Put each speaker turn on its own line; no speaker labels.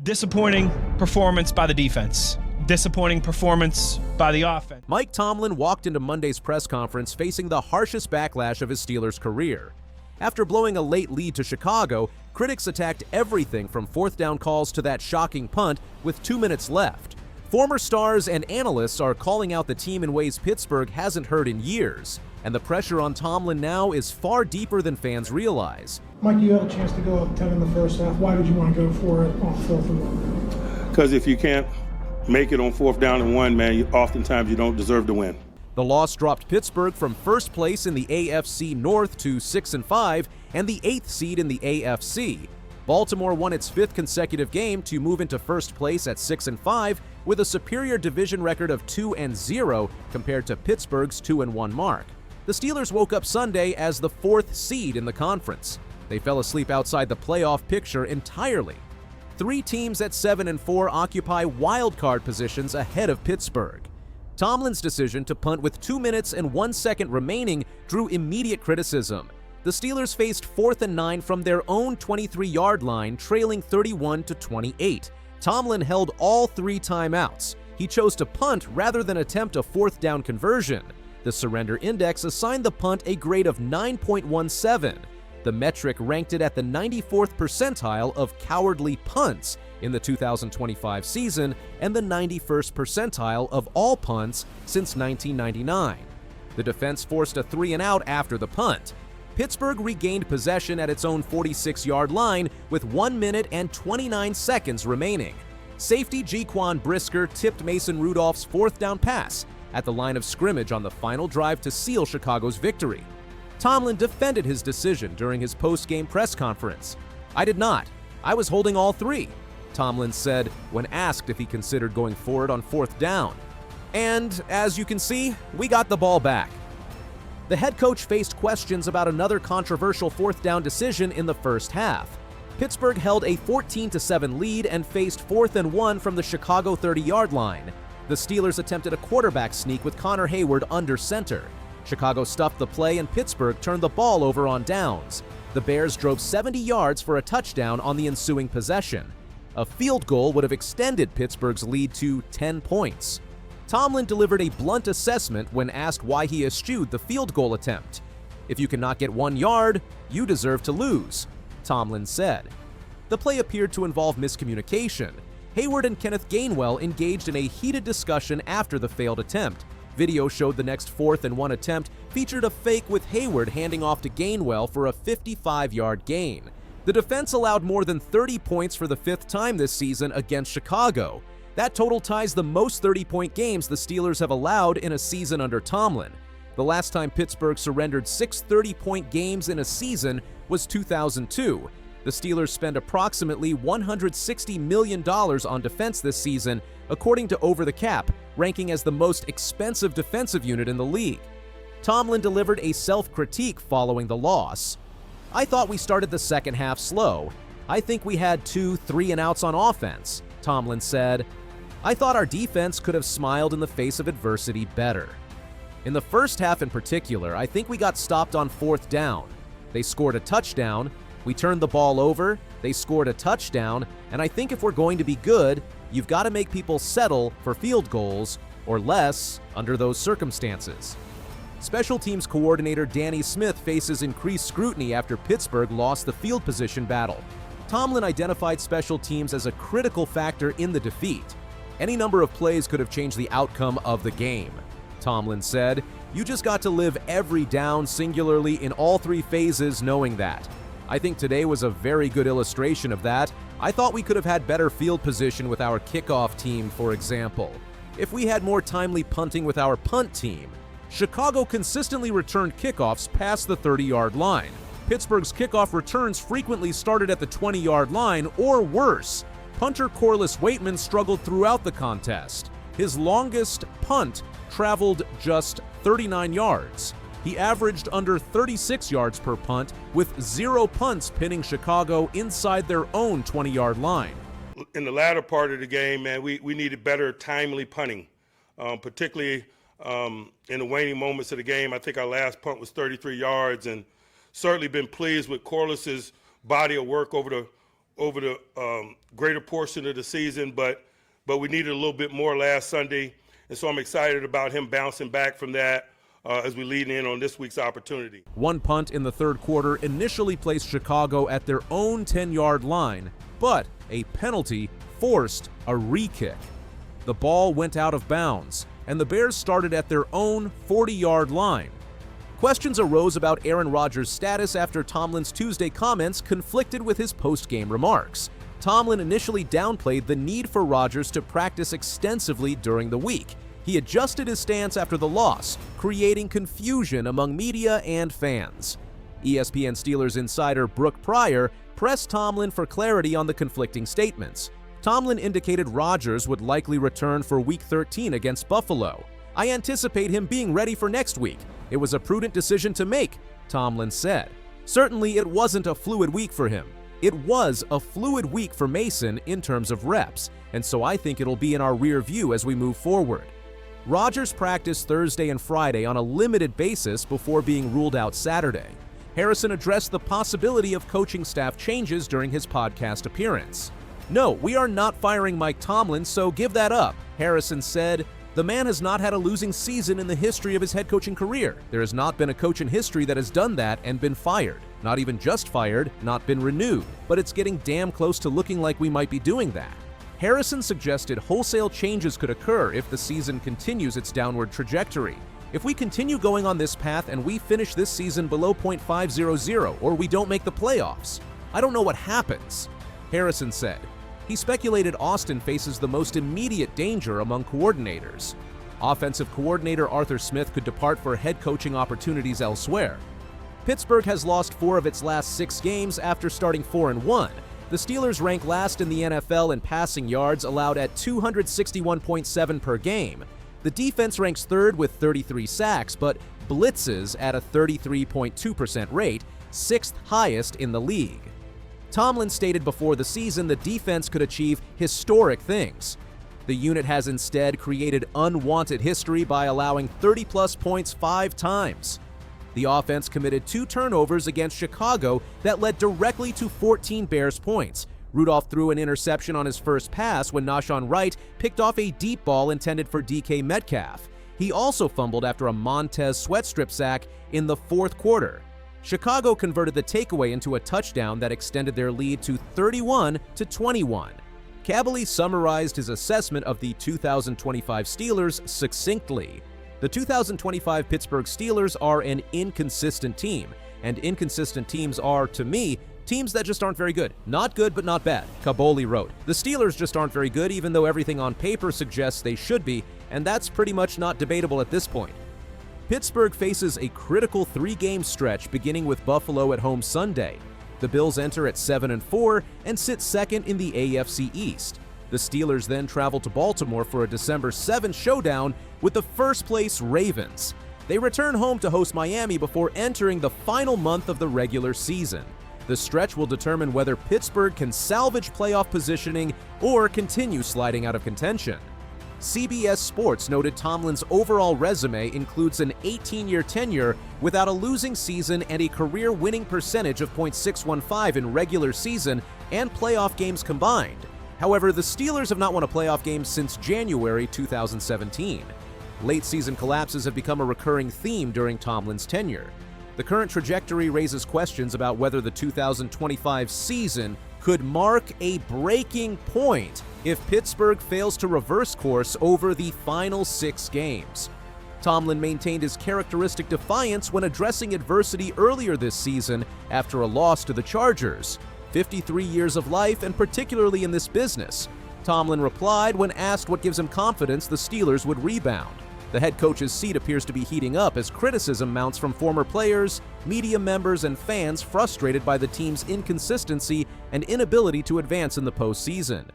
Disappointing performance by the defense. Disappointing performance by the offense.
Mike Tomlin walked into Monday's press conference facing the harshest backlash of his Steelers' career. After blowing a late lead to Chicago, critics attacked everything from fourth down calls to that shocking punt with 2 minutes left. Former stars and analysts are calling out the team in ways Pittsburgh hasn't heard in years, and the pressure on Tomlin now is far deeper than fans realize.
Mike, you had a chance to go up 10 in the first half. Why did you want to go for it on 4th and 1?
Because if you can't make it on 4th down and 1, man, oftentimes you don't deserve to win.
The loss dropped Pittsburgh from first place in the AFC North to 6-5 and the 8th seed in the AFC. Baltimore won its 5th consecutive game to move into first place at 6-5 with a superior division record of 2-0 compared to Pittsburgh's 2-1 mark. The Steelers woke up Sunday as the 4th seed in the conference. They fell asleep outside the playoff picture entirely. 3 teams at 7-4 occupy wildcard positions ahead of Pittsburgh. Tomlin's decision to punt with 2 minutes and 1 second remaining drew immediate criticism. The Steelers faced 4th and 9 from their own 23-yard line, trailing 31-28. Tomlin held all 3 timeouts. He chose to punt rather than attempt a 4th down conversion. The surrender index assigned the punt a grade of 9.17. The metric ranked it at the 94th percentile of cowardly punts in the 2025 season and the 91st percentile of all punts since 1999. The defense forced a 3-and-out after the punt. Pittsburgh regained possession at its own 46-yard line with 1 minute and 29 seconds remaining. Safety Jaquan Brisker tipped Mason Rudolph's 4th down pass at the line of scrimmage on the final drive to seal Chicago's victory. Tomlin defended his decision during his post-game press conference. "I did not. I was holding all 3, Tomlin said when asked if he considered going for it on 4th down. And, as you can see, we got the ball back. The head coach faced questions about another controversial 4th down decision in the first half. Pittsburgh held a 14-7 lead and faced 4th and 1 from the Chicago 30-yard line. The Steelers attempted a quarterback sneak with Connor Hayward under center. Chicago stuffed the play and Pittsburgh turned the ball over on downs. The Bears drove 70 yards for a touchdown on the ensuing possession. A field goal would have extended Pittsburgh's lead to 10 points. Tomlin delivered a blunt assessment when asked why he eschewed the field goal attempt. "If you cannot get 1 yard, you deserve to lose," Tomlin said. The play appeared to involve miscommunication. Hayward and Kenneth Gainwell engaged in a heated discussion after the failed attempt. Video showed the next 4th and 1 attempt featured a fake with Hayward handing off to Gainwell for a 55-yard gain. The defense allowed more than 30 points for the 5th time this season against Chicago. That total ties the most 30-point games the Steelers have allowed in a season under Tomlin. The last time Pittsburgh surrendered 6 30-point games in a season was 2002. The Steelers spent approximately $160 million on defense this season, according to Over the Cap, ranking as the most expensive defensive unit in the league. Tomlin delivered a self-critique following the loss. "I thought we started the second half slow. I think we had 2 3-and-outs on offense," Tomlin said. "I thought our defense could have smiled in the face of adversity better. In the first half in particular, I think we got stopped on 4th down. They scored a touchdown. We turned the ball over, they scored a touchdown, and I think if we're going to be good, you've got to make people settle for field goals or less under those circumstances." Special teams coordinator Danny Smith faces increased scrutiny after Pittsburgh lost the field position battle. Tomlin identified special teams as a critical factor in the defeat. "Any number of plays could have changed the outcome of the game," Tomlin said. "You just got to live every down singularly in all 3 phases knowing that. I think today was a very good illustration of that. I thought we could have had better field position with our kickoff team, for example. If we had more timely punting with our punt team. Chicago consistently returned kickoffs past the 30-yard line. Pittsburgh's kickoff returns frequently started at the 20-yard line or worse. Punter Corliss Waitman struggled throughout the contest. His longest punt traveled just 39 yards. He averaged under 36 yards per punt, with 0 punts pinning Chicago inside their own 20-yard line.
In the latter part of the game, man, we needed better timely punting, particularly in the waning moments of the game. I think our last punt was 33 yards, and certainly been pleased with Corliss's body of work over over the greater portion of the season, but we needed a little bit more last Sunday, and so I'm excited about him bouncing back from that as we lead in on this week's opportunity.
One punt in the third quarter initially placed Chicago at their own 10-yard line, but a penalty forced a re-kick. The ball went out of bounds, and the Bears started at their own 40-yard line. Questions arose about Aaron Rodgers' status after Tomlin's Tuesday comments conflicted with his post-game remarks. Tomlin initially downplayed the need for Rodgers to practice extensively during the week. He adjusted his stance after the loss, creating confusion among media and fans. ESPN Steelers insider Brooke Pryor pressed Tomlin for clarity on the conflicting statements. Tomlin indicated Rodgers would likely return for Week 13 against Buffalo. "I anticipate him being ready for next week. It was a prudent decision to make," Tomlin said. Certainly, it wasn't a fluid week for him. It was a fluid week for Mason in terms of reps, and so I think it'll be in our rear view as we move forward. Rodgers practiced Thursday and Friday on a limited basis before being ruled out Saturday. Harrison addressed the possibility of coaching staff changes during his podcast appearance. "No, we are not firing Mike Tomlin, so give that up," Harrison said. "The man has not had a losing season in the history of his head coaching career. There has not been a coach in history that has done that and been fired. Not even just fired, not been renewed. But it's getting damn close to looking like we might be doing that." Harrison suggested wholesale changes could occur if the season continues its downward trajectory. "If we continue going on this path and we finish this season below .500 or we don't make the playoffs, I don't know what happens," Harrison said. He speculated Austin faces the most immediate danger among coordinators. Offensive coordinator Arthur Smith could depart for head coaching opportunities elsewhere. Pittsburgh has lost 4 of its last 6 games after starting 4-1. The Steelers rank last in the NFL in passing yards allowed at 261.7 per game. The defense ranks 3rd with 33 sacks, but blitzes at a 33.2% rate, 6th highest in the league. Tomlin stated before the season the defense could achieve historic things. The unit has instead created unwanted history by allowing 30-plus points 5 times. The offense committed 2 turnovers against Chicago that led directly to 14 Bears points. Rudolph threw an interception on his first pass when Nahshon Wright picked off a deep ball intended for DK Metcalf. He also fumbled after a Montez sweat strip sack in the 4th quarter. Chicago converted the takeaway into a touchdown that extended their lead to 31-21. Kabylie summarized his assessment of the 2025 Steelers succinctly. "The 2025 Pittsburgh Steelers are an inconsistent team, and inconsistent teams are, to me, teams that just aren't very good. Not good, but not bad," Kabylie wrote. "The Steelers just aren't very good, even though everything on paper suggests they should be, and that's pretty much not debatable at this point." Pittsburgh faces a critical 3-game stretch beginning with Buffalo at home Sunday. The Bills enter at 7-4 and sit second in the AFC East. The Steelers then travel to Baltimore for a December 7 showdown with the first-place Ravens. They return home to host Miami before entering the final month of the regular season. The stretch will determine whether Pittsburgh can salvage playoff positioning or continue sliding out of contention. CBS Sports noted Tomlin's overall resume includes an 18-year tenure without a losing season and a career winning percentage of .615 in regular season and playoff games combined. However, the Steelers have not won a playoff game since January 2017. Late season collapses have become a recurring theme during Tomlin's tenure. The current trajectory raises questions about whether the 2025 season could mark a breaking point if Pittsburgh fails to reverse course over the final 6 games. Tomlin maintained his characteristic defiance when addressing adversity earlier this season after a loss to the Chargers. 53 years of life, and particularly in this business. Tomlin replied when asked what gives him confidence the Steelers would rebound. The head coach's seat appears to be heating up as criticism mounts from former players, media members, and fans frustrated by the team's inconsistency and inability to advance in the postseason.